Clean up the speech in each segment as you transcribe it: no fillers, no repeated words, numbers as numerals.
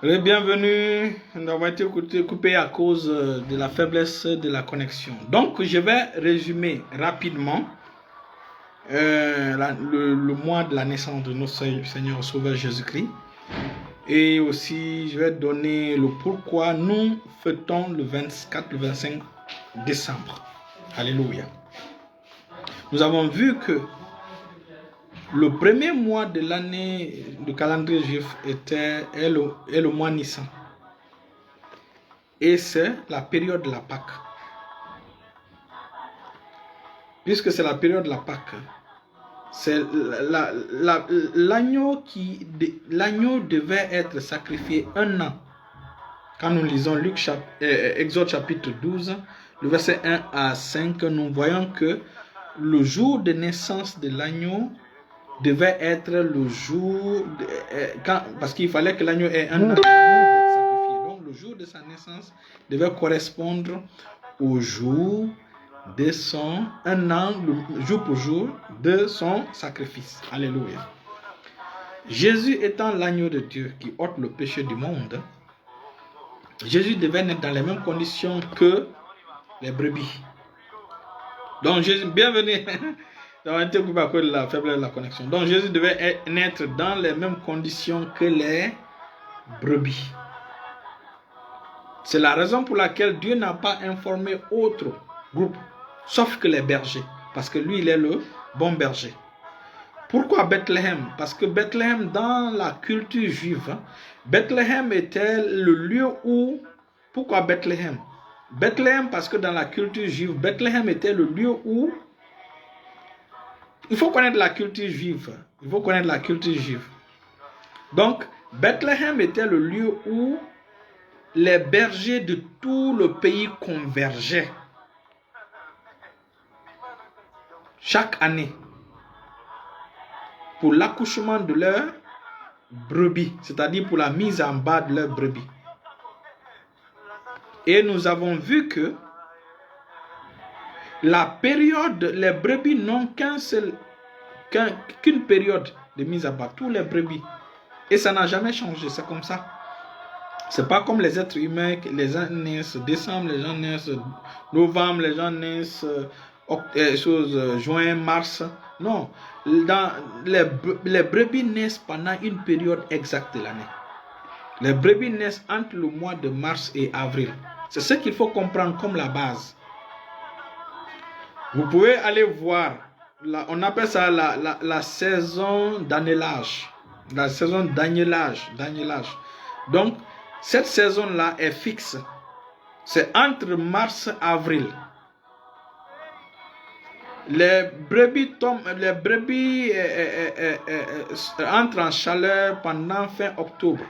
Bienvenue. Nous avons été coupé à cause de la faiblesse de la connexion. Donc, je vais résumer rapidement le mois de la naissance de notre Seigneur Sauveur Jésus-Christ. Et aussi, je vais donner le pourquoi nous fêtons le 24, le 25 décembre. Alléluia. Nous avons vu que le premier mois de l'année du calendrier juif est le mois Nissan. Et c'est la période de la Pâque. Puisque c'est la période de la Pâque, c'est l'agneau devait être sacrifié un an. Quand nous lisons Exode chapitre 12, le verset 1 à 5, nous voyons que le jour de naissance de l'agneau devait être le jour, parce qu'il fallait que l'agneau ait un an d'être sacrifié. Donc le jour de sa naissance devait correspondre au jour de un an, jour pour jour, de son sacrifice. Alléluia. Jésus étant l'agneau de Dieu qui ôte le péché du monde, Jésus devait naître dans les mêmes conditions que les brebis. Donc Jésus, bienvenue. À cause de la faiblesse de la connexion. Donc Jésus devait naître dans les mêmes conditions que les brebis. C'est la raison pour laquelle Dieu n'a pas informé autre groupe, sauf que les bergers. Parce que lui, il est le bon berger. Pourquoi Bethléem? Parce que Bethléem, dans la culture juive, Bethléem était le lieu où... Pourquoi Bethléem? Bethléem, parce que dans la culture juive, Bethléem était le lieu où... Il faut connaître la culture juive. Il faut connaître la culture juive. Donc, Bethléem était le lieu où les bergers de tout le pays convergeaient. Chaque année. Pour l'accouchement de leurs brebis. C'est-à-dire pour la mise en bas de leurs brebis. Et nous avons vu que la période, les brebis n'ont qu'une période de mise à bas, tous les brebis. Et ça n'a jamais changé, c'est comme ça. C'est pas comme les êtres humains, les gens naissent décembre, les gens naissent novembre, les gens naissent juin, mars. Non, les brebis naissent pendant une période exacte de l'année. Les brebis naissent entre le mois de mars et avril. C'est ce qu'il faut comprendre comme la base. Vous pouvez aller voir, on appelle ça la saison d'annelage. La saison d'agnelage. Donc, cette saison-là est fixe. C'est entre mars et avril. Les brebis entrent en chaleur pendant fin octobre.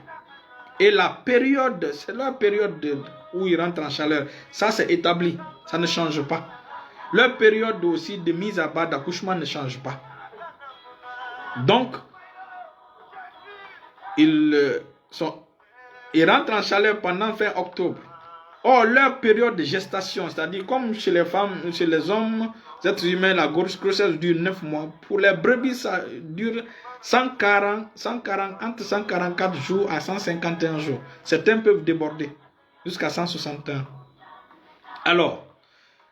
Et la période, c'est la période où ils rentrent en chaleur. Ça, c'est établi. Ça ne change pas. Leur période aussi de mise à bas d'accouchement ne change pas. Donc, ils rentrent en chaleur pendant fin octobre. Or, leur période de gestation, c'est-à-dire comme chez les femmes, chez les hommes, les êtres humains, la grossesse dure 9 mois. Pour les brebis, ça dure entre 144 jours à 151 jours. Certains peuvent déborder jusqu'à 161. Alors,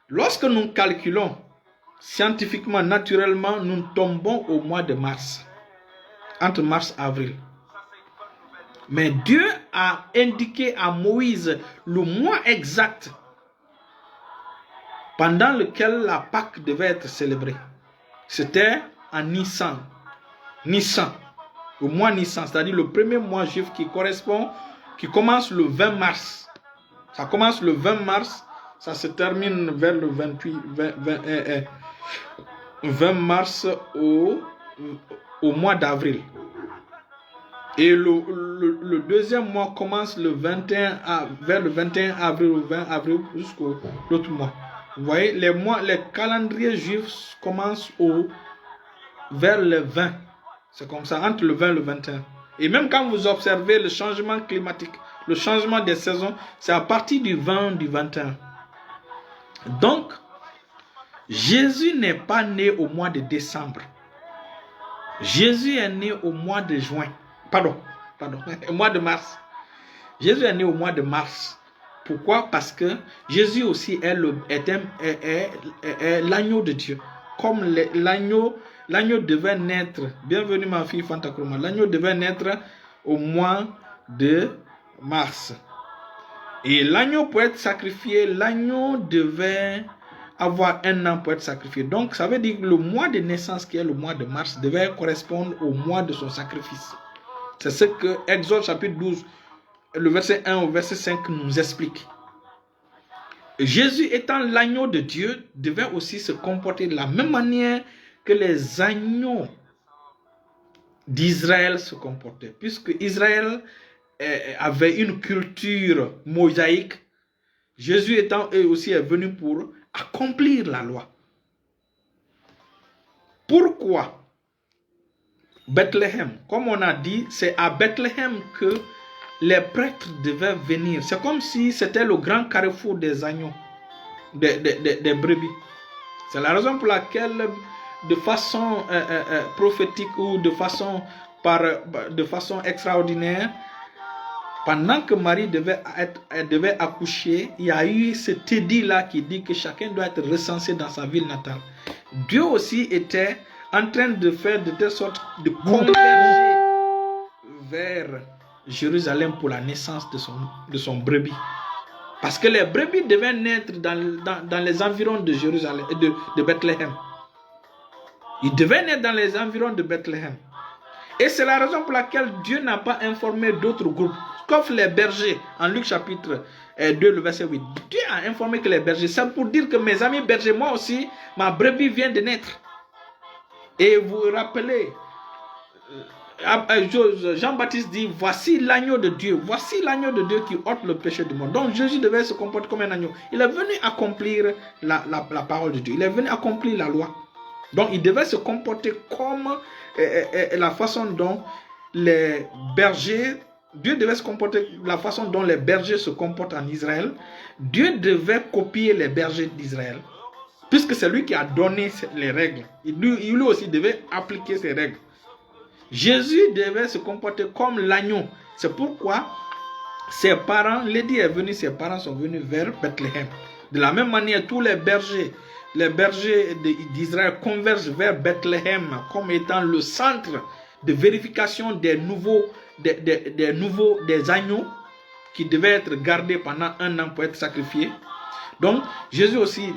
lorsque nous calculons scientifiquement, naturellement, nous tombons au mois de mars. Entre mars et avril. Mais Dieu a indiqué à Moïse le mois exact pendant lequel la Pâque devait être célébrée. C'était en Nissan. Le mois Nissan, c'est-à-dire le premier mois juif qui commence le 20 mars. Ça commence le 20 mars, ça se termine vers le 20 mars au mois d'avril. Et le deuxième mois commence vers le 21 avril ou 20 avril jusqu'au l'autre mois. Vous voyez, les calendriers juifs commencent vers le 20. C'est comme ça, entre le 20 et le 21. Et même quand vous observez le changement climatique, le changement des saisons, c'est à partir du 20, du 21. Donc, Jésus n'est pas né au mois de décembre. Jésus est né au mois de juin. Pardon, au mois de mars. Jésus est né au mois de mars. Pourquoi? Parce que Jésus aussi est l'agneau de Dieu. Comme l'agneau devait naître. Bienvenue ma fille Fanta Kroma. L'agneau devait naître au mois de mars. Et l'agneau pour être sacrifié, l'agneau devait avoir 1 an pour être sacrifié. Donc ça veut dire que le mois de naissance qui est le mois de mars devait correspondre au mois de son sacrifice. C'est ce que Exode chapitre 12, le verset 1 au verset 5 nous explique. Jésus étant l'agneau de Dieu devait aussi se comporter de la même manière que les agneaux d'Israël se comportaient. Puisque Israël avait une culture mosaïque, Jésus étant aussi est venu pour accomplir la loi. Pourquoi Bethléem? Comme on a dit, c'est à Bethléem que les prêtres devaient venir. C'est comme si c'était le grand carrefour des agneaux, des brebis. C'est la raison pour laquelle, de façon prophétique ou de façon extraordinaire, pendant que Marie devait accoucher, il y a eu cet édit-là qui dit que chacun doit être recensé dans sa ville natale. Dieu aussi était en train de faire de telle sorte de converger vers Jérusalem pour la naissance de son brebis. Parce que les brebis devaient naître dans les environs de Jérusalem, de Bethléem. Ils devaient naître dans les environs de Bethléem. Et c'est la raison pour laquelle Dieu n'a pas informé d'autres groupes. Comme les bergers, en Luc chapitre 2, le verset 8. Dieu a informé que les bergers, c'est pour dire que mes amis bergers, moi aussi, ma brebis vient de naître. Et vous vous rappelez, Jean-Baptiste dit, voici l'agneau de Dieu qui ôte le péché du monde. Donc Jésus devait se comporter comme un agneau. Il est venu accomplir la parole de Dieu. Il est venu accomplir la loi. Donc il devait se comporter comme la façon dont les bergers, Dieu devait se comporter la façon dont les bergers se comportent en Israël. Dieu devait copier les bergers d'Israël. Puisque c'est lui qui a donné les règles. Lui aussi devait appliquer ces règles. Jésus devait se comporter comme l'agneau. C'est pourquoi ses parents, l'édit est venu, ses parents sont venus vers Bethléem. De la même manière, tous les bergers d'Israël convergent vers Bethléem comme étant le centre de vérification des agneaux qui devaient être gardés pendant 1 an pour être sacrifiés. Donc, Jésus aussi,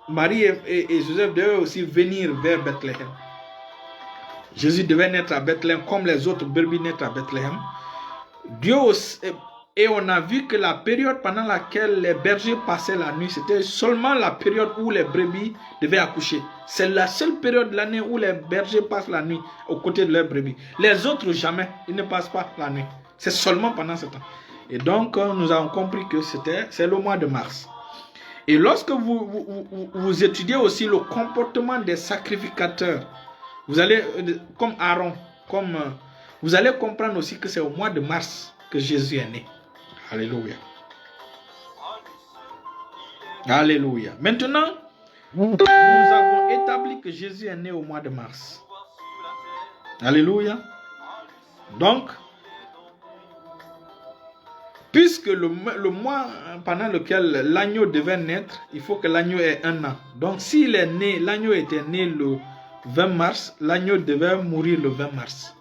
Marie et Joseph devaient aussi venir vers Bethléem. Jésus devait naître à Bethléem comme les autres brebis naître à Bethléem. Dieu aussi, et on a vu que la période pendant laquelle les bergers passaient la nuit, c'était seulement la période où les brebis devaient accoucher. C'est la seule période de l'année où les bergers passent la nuit aux côtés de leurs brebis. Les autres, jamais, ils ne passent pas la nuit. C'est seulement pendant ce temps. Et donc, nous avons compris que c'est le mois de mars. Et lorsque vous étudiez aussi le comportement des sacrificateurs, vous allez, comme Aaron, vous allez comprendre aussi que c'est au mois de mars que Jésus est né. Alléluia. Alléluia. Maintenant, nous avons établi que Jésus est né au mois de mars. Alléluia. Donc, puisque le mois pendant lequel l'agneau devait naître, il faut que l'agneau ait 1 an. Donc, s'il est né, l'agneau était né le 20 mars, l'agneau devait mourir le 20 mars.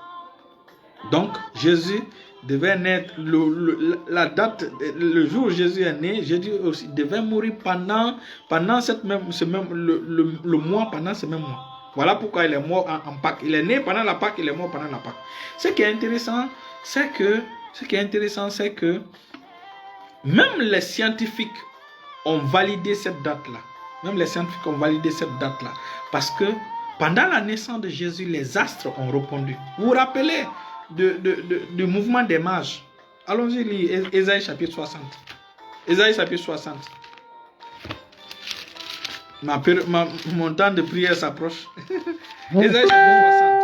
Donc, Jésus devait naître, le jour où Jésus est né, Jésus aussi devait mourir pendant le mois, pendant ce même mois. Voilà pourquoi il est mort en Pâques. Il est né pendant la Pâques, il est mort pendant la Pâques. Ce qui est intéressant, c'est que même les scientifiques ont validé cette date-là. Parce que pendant la naissance de Jésus, les astres ont répondu. Vous vous rappelez du mouvement des mages? Allons-y lire Ésaïe chapitre 60. Ésaïe chapitre 60. Mon temps de prière s'approche. Ésaïe chapitre 60.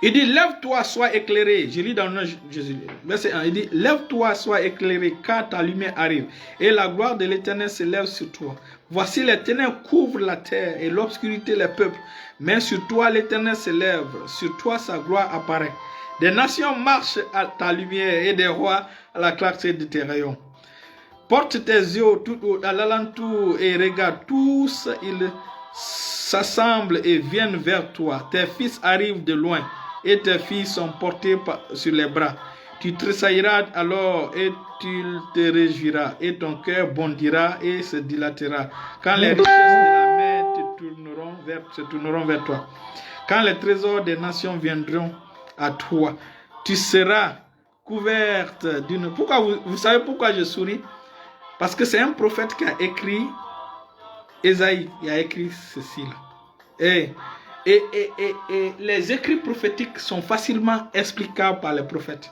Il dit, lève-toi, sois éclairé. Je lis dans le nom de Jésus. Verset 1. Il dit, lève-toi, sois éclairé, car ta lumière arrive. Et la gloire de l'Éternel se lève sur toi. Voici les ténèbres couvrent la terre et l'obscurité les peuples. Mais sur toi l'Éternel se lève. Sur toi sa gloire apparaît. Des nations marchent à ta lumière et des rois à la clarté de tes rayons. Porte tes yeux tout à l'alentour et regarde, tous ils s'assemblent et viennent vers toi. Tes fils arrivent de loin et tes filles sont portées sur les bras. Tu tressailleras alors et tu te réjouiras et ton cœur bondira et se dilatera quand les richesses de la mer se tourneront vers toi. Quand les trésors des nations viendront à toi, tu seras couverte d'une... Pourquoi vous savez pourquoi je souris? Parce que c'est un prophète qui a écrit, Ésaïe, il a écrit ceci là. Et les écrits prophétiques sont facilement explicables par les prophètes.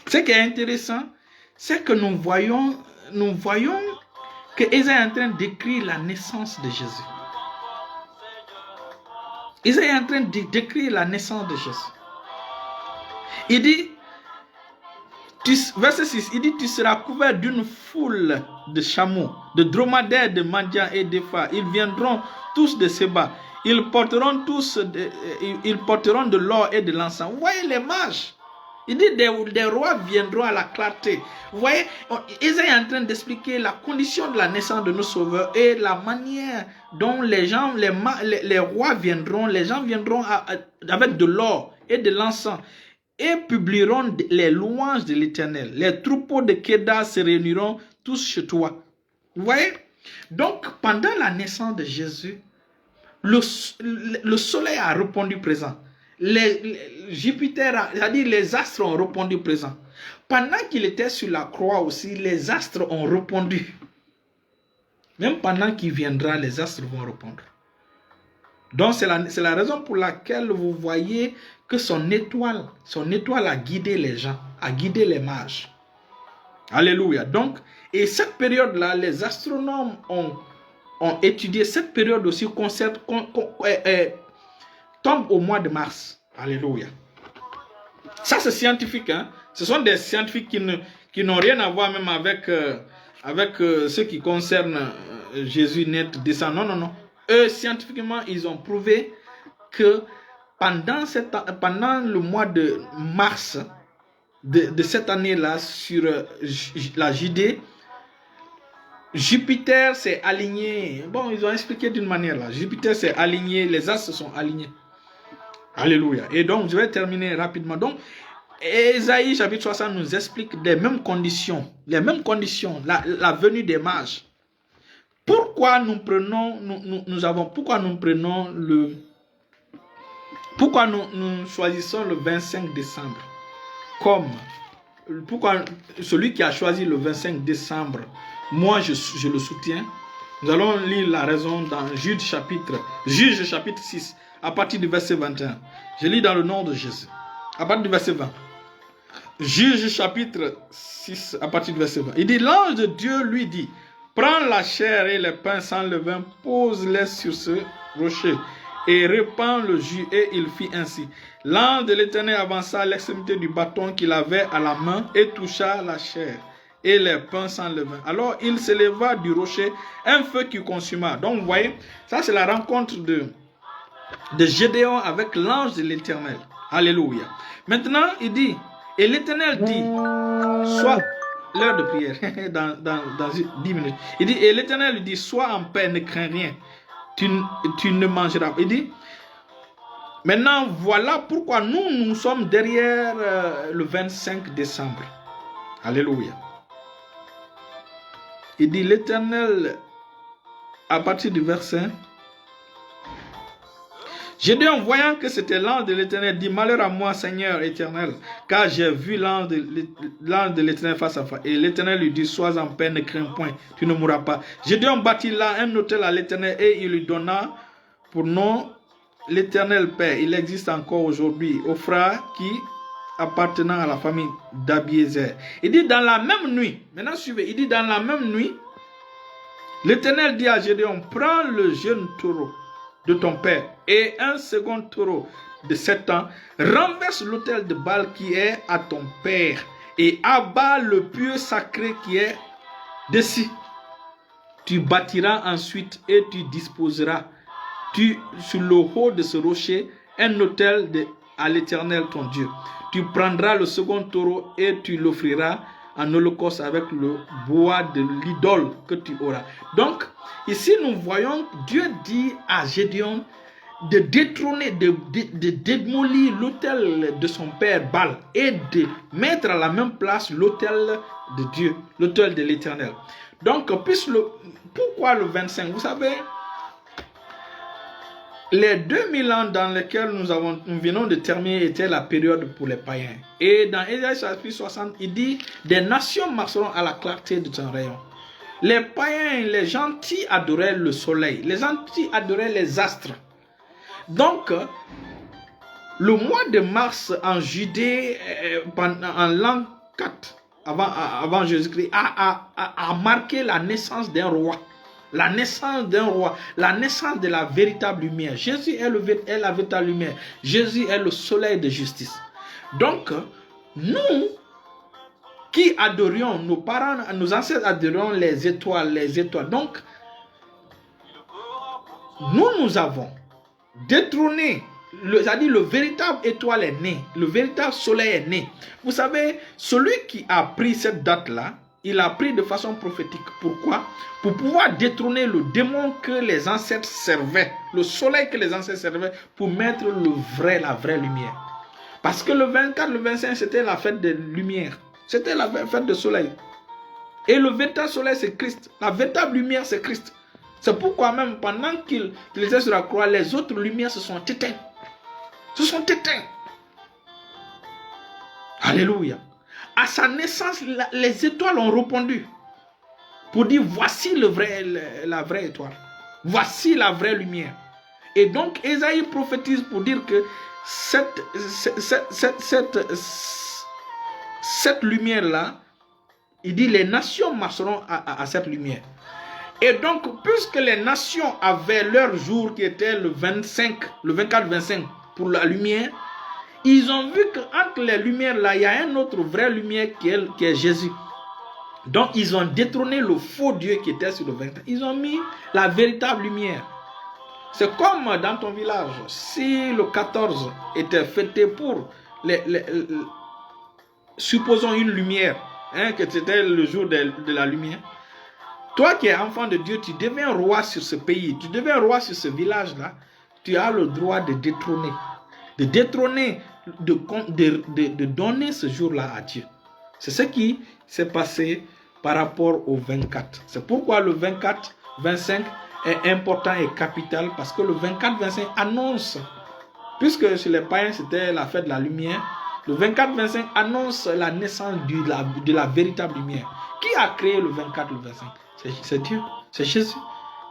Ce qui est intéressant, c'est que nous voyons que Ésaïe est en train d'écrire la naissance de Jésus. Ésaïe est en train de décrire la naissance de Jésus. Il dit, verset 6, il dit, tu seras couvert d'une foule de chameaux, de dromadaires, de Madian et d'Épha. Ils viendront tous de Séba. Ils porteront de l'or et de l'encens. Vous voyez les mages. Il dit, des rois viendront à la clarté. Vous voyez, Ésaïe est en train d'expliquer la condition de la naissance de nos sauveurs et la manière dont les rois viendront, les gens viendront avec de l'or et de l'encens et publieront les louanges de l'Éternel. Les troupeaux de Kédar se réuniront tous chez toi. Vous voyez? Donc, pendant la naissance de Jésus, le soleil a répondu présent. Jupiter, c'est-à-dire les astres ont répondu présent. Pendant qu'il était sur la croix aussi, les astres ont répondu. Même pendant qu'il viendra, les astres vont répondre. Donc c'est la raison pour laquelle vous voyez que son étoile a guidé les gens, a guidé les mages. Alléluia. Donc, et cette période-là, les astronomes ont étudié cette période aussi tombe au mois de mars. Alléluia. Ça, c'est scientifique. Hein? Ce sont des scientifiques qui n'ont rien à voir même avec ce qui concerne Jésus net descend. Non. Eux, scientifiquement, ils ont prouvé que pendant le mois de mars de cette année-là, sur la Judée, Jupiter s'est aligné. Bon, ils ont expliqué d'une manière là. Jupiter s'est aligné, les astres sont alignés. Alléluia. Et donc, je vais terminer rapidement. Donc, Ésaïe chapitre 60 nous explique les mêmes conditions, la venue des mages. Pourquoi nous choisissons le 25 décembre comme, pourquoi celui qui a choisi le 25 décembre, moi je le soutiens. Nous allons lire la raison dans Juge chapitre 6, à partir du verset 21. Je lis dans le nom de Jésus. À partir du verset 20. Juge chapitre 6, à partir du verset 20. Il dit, l'ange de Dieu lui dit, prends la chair et les pains sans levain, pose-les sur ce rocher et répands le jus. Et il fit ainsi. L'ange de l'Éternel avança à l'extrémité du bâton qu'il avait à la main et toucha la chair et les pains sans levain. Alors il s'éleva du rocher un feu qui consuma. Donc vous voyez, ça c'est la rencontre de Gédéon avec l'ange de l'Éternel. Alléluia. Maintenant il dit, et l'Éternel dit, soit l'heure de prière, dans 10 minutes. Il dit, et l'Éternel lui dit, sois en paix, ne crains rien, tu ne mangeras pas. Il dit, maintenant voilà pourquoi nous sommes derrière le 25 décembre. Alléluia. Il dit, l'Éternel, à partir du verset, Gédéon, voyant que c'était l'ange de l'Éternel, dit, malheur à moi, Seigneur éternel, car j'ai vu l'ange de l'Éternel face à face. Et l'Éternel lui dit, sois en paix, ne crains point, tu ne mourras pas. Gédéon bâtit là un autel à l'Éternel et il lui donna pour nom l'Éternel Père. Il existe encore aujourd'hui, Ophra, qui appartenant à la famille d'Abiézer. Il dit, dans la même nuit, maintenant suivez, il dit, dans la même nuit, l'Éternel dit à Gédéon, prends le jeune taureau de ton père et un second taureau de 7 ans, renverse l'autel de Baal qui est à ton père et abat le pieu sacré qui est dessus. Tu bâtiras ensuite et tu disposeras sur le haut de ce rocher un autel à l'Éternel ton Dieu. Tu prendras le second taureau et tu l'offriras en holocauste avec le bois de l'idole que tu auras. Donc, ici nous voyons Dieu dit à Gédéon de détrôner, de démolir l'autel de son père Baal et de mettre à la même place l'autel de Dieu, l'autel de l'Éternel. Donc, pourquoi le 25? Vous savez, les 2000 ans dans lesquels nous venons de terminer étaient la période pour les païens. Et dans Ésaïe chapitre 60, il dit, des nations marcheront à la clarté de ton rayon. Les païens, les gentils adoraient le soleil, les gentils adoraient les astres. Donc, le mois de mars en Judée, en l'an 4, avant Jésus-Christ, a marqué la naissance d'un roi. La naissance d'un roi, la naissance de la véritable lumière. Jésus est la véritable lumière. Jésus est le soleil de justice. Donc, nous qui adorions, nos parents, nos ancêtres adorions les étoiles. Donc, nous avons détrôné, c'est-à-dire le véritable étoile est né, le véritable soleil est né. Vous savez, celui qui a pris cette date-là, il a pris de façon prophétique. Pourquoi? Pour pouvoir détrôner le démon que les ancêtres servaient, le soleil que les ancêtres servaient, pour mettre la vraie lumière. Parce que le 24, le 25, c'était la fête de lumière. C'était la fête de soleil. Et le véritable soleil, c'est Christ. La véritable lumière, c'est Christ. C'est pourquoi même pendant qu'il était sur la croix, les autres lumières se sont éteintes. Alléluia. À sa naissance, les étoiles ont répondu pour dire voici la vraie étoile. Voici la vraie lumière. Et donc, Ésaïe prophétise pour dire que cette lumière-là, il dit les nations marcheront à cette lumière. Et donc, puisque les nations avaient leur jour qui était le 24-25 pour la lumière, ils ont vu qu'entre les lumières là, il y a une autre vraie lumière qui est Jésus. Donc, ils ont détrôné le faux Dieu qui était sur le 24. Ils ont mis la véritable lumière. C'est comme dans ton village, si le 14 était fêté pour, supposons une lumière, que c'était le jour de la lumière. Toi qui es enfant de Dieu, tu deviens roi sur ce pays, tu deviens roi sur ce village-là, tu as le droit de détrôner. De donner ce jour-là à Dieu. C'est ce qui s'est passé par rapport au 24. C'est pourquoi le 24-25 est important et capital, parce que le 24-25 annonce, puisque chez les païens c'était la fête de la lumière, le 24-25 annonce la naissance de la véritable lumière. Qui a créé le 24 le 25? C'est Dieu, c'est Jésus.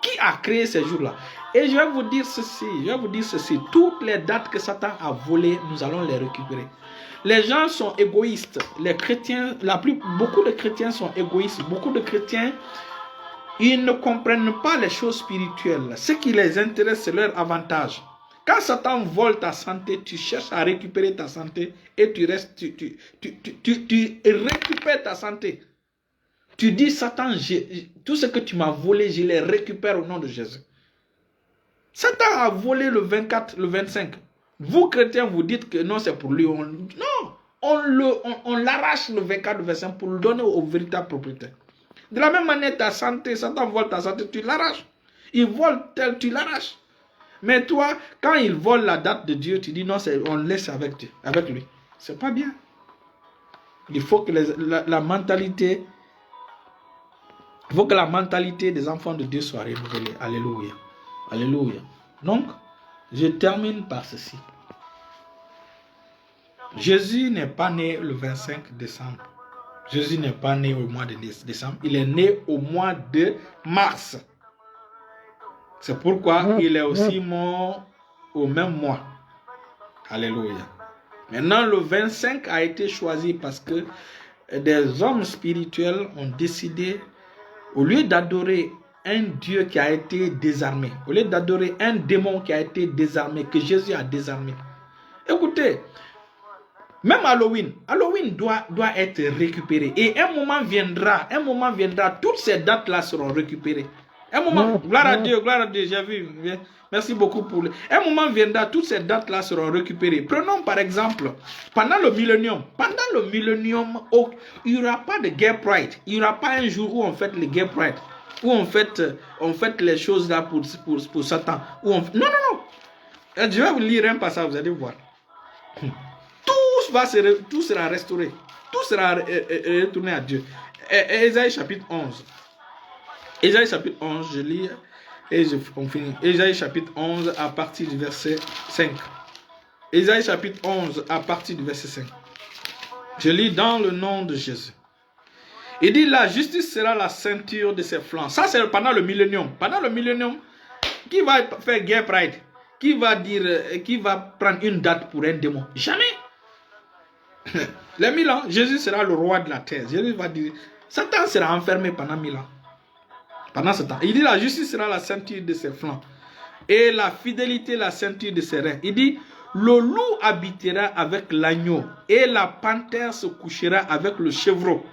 Qui a créé ces jours-là? Et je vais vous dire ceci, toutes les dates que Satan a volées, nous allons les récupérer. Les gens sont égoïstes, les chrétiens, beaucoup de chrétiens sont égoïstes, beaucoup de chrétiens, ils ne comprennent pas les choses spirituelles. Ce qui les intéresse, c'est leur avantage. Quand Satan vole ta santé, tu cherches à récupérer ta santé et tu récupères ta santé. Tu dis, Satan, tout ce que tu m'as volé, je les récupère au nom de Jésus. Satan a volé le 24, le 25. Vous, chrétiens, vous dites que non, c'est pour lui. On l'arrache le 24, le 25 pour le donner au véritable propriétaire. De la même manière, ta santé, Satan vole ta santé, tu l'arraches. Il vole tel, tu l'arraches. Mais toi, quand il vole la date de Dieu, tu dis non, on laisse avec Dieu, avec lui. C'est pas bien. Il faut que la mentalité... Il faut que la mentalité des enfants de Dieu soit renouvelée. Alléluia. Alléluia. Donc, je termine par ceci. Jésus n'est pas né le 25 décembre. Jésus n'est pas né au mois de décembre. Il est né au mois de mars. C'est pourquoi il est aussi mort au même mois. Alléluia. Maintenant, le 25 a été choisi parce que des hommes spirituels ont décidé, au lieu d'adorer un Dieu qui a été désarmé, au lieu d'adorer un démon qui a été désarmé, que Jésus a désarmé. Écoutez, même Halloween doit être récupéré. Et un moment viendra, toutes ces dates-là seront récupérées. Un moment, gloire à Dieu, j'ai vu. Merci beaucoup pour le... Un moment viendra, toutes ces dates-là seront récupérées. Prenons par exemple, pendant le millénium, il n'y aura pas de Gay Pride. Il n'y aura pas un jour où on fête le Gay Pride, où on fête les choses là pour Satan. Non. Je vais vous lire un passage, vous allez voir. Tout sera restauré. Tout sera retourné à Dieu. Ésaïe chapitre 11. Ésaïe chapitre 11, je lis et on finit. Ésaïe chapitre 11 à partir du verset 5. Ésaïe chapitre 11 à partir du verset 5. Je lis dans le nom de Jésus. Il dit, la justice sera la ceinture de ses flancs. Ça, c'est pendant le millénium. Pendant le millénium, qui va faire Gay Pride? Qui va prendre une date pour un démon? Jamais. Les 1000 ans, Jésus sera le roi de la terre. Jésus va dire, Satan sera enfermé pendant 1000 ans. Pendant ce temps, il dit, la justice sera la ceinture de ses flancs et la fidélité la ceinture de ses reins. Il dit, le loup habitera avec l'agneau et la panthère se couchera avec le chevreau.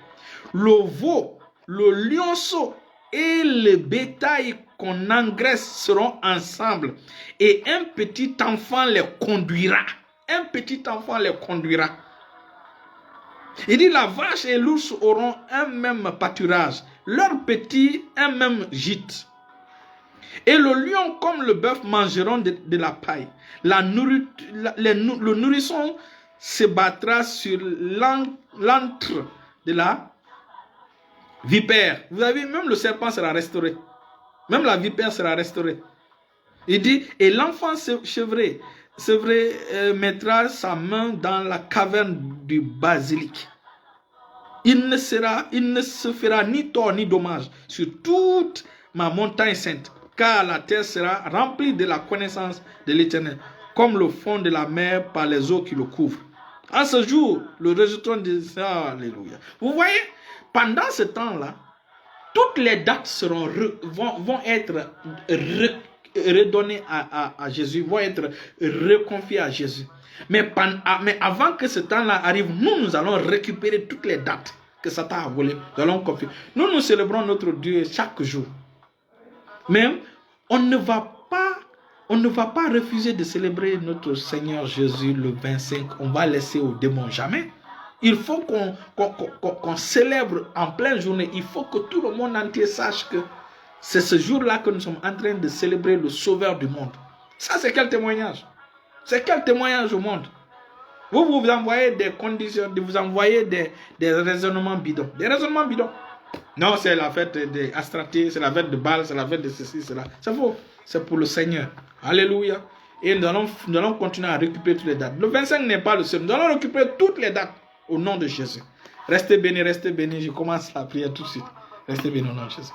Le veau, le lionceau et le bétail qu'on engraisse seront ensemble et un petit enfant les conduira. Un petit enfant les conduira. Il dit, la vache et l'ours auront un même pâturage, leurs petits un même gîte. Et le lion comme le bœuf mangeront de la paille. Le nourrisson se battra sur l'antre de la vipère. Vous avez vu, même le serpent sera restauré. Même la vipère sera restaurée. Il dit, et l'enfant sevré mettra sa main dans la caverne du basilic. Il ne se fera ni tort ni dommage sur toute ma montagne sainte, car la terre sera remplie de la connaissance de l'Éternel, comme le fond de la mer par les eaux qui le couvrent. En ce jour, le résultat de ça, alléluia. Vous voyez, pendant ce temps-là, toutes les dates vont être redonnées à Jésus, vont être reconfiées à Jésus. Mais avant que ce temps-là arrive, nous allons récupérer toutes les dates que Satan a volées. Nous allons confier. Nous célébrons notre Dieu chaque jour. Mais on ne va pas refuser de célébrer notre Seigneur Jésus le 25. On va laisser au démon. Jamais. Il faut qu'on célèbre en pleine journée. Il faut que tout le monde entier sache que c'est ce jour-là que nous sommes en train de célébrer le Sauveur du monde. Ça, c'est quel témoignage? C'est quel témoignage au monde? Vous envoyez des conditions, vous envoyez des raisonnements bidons. Des raisonnements bidons. Non, c'est la fête des Astraté, c'est la fête de Baal, c'est la fête de ceci, cela. C'est faux. C'est pour le Seigneur. Alléluia. Et nous allons continuer à récupérer toutes les dates. Le 25 n'est pas le seul. Nous allons récupérer toutes les dates au nom de Jésus. Restez bénis, restez bénis. Je commence la prière tout de suite. Restez bénis au nom de Jésus.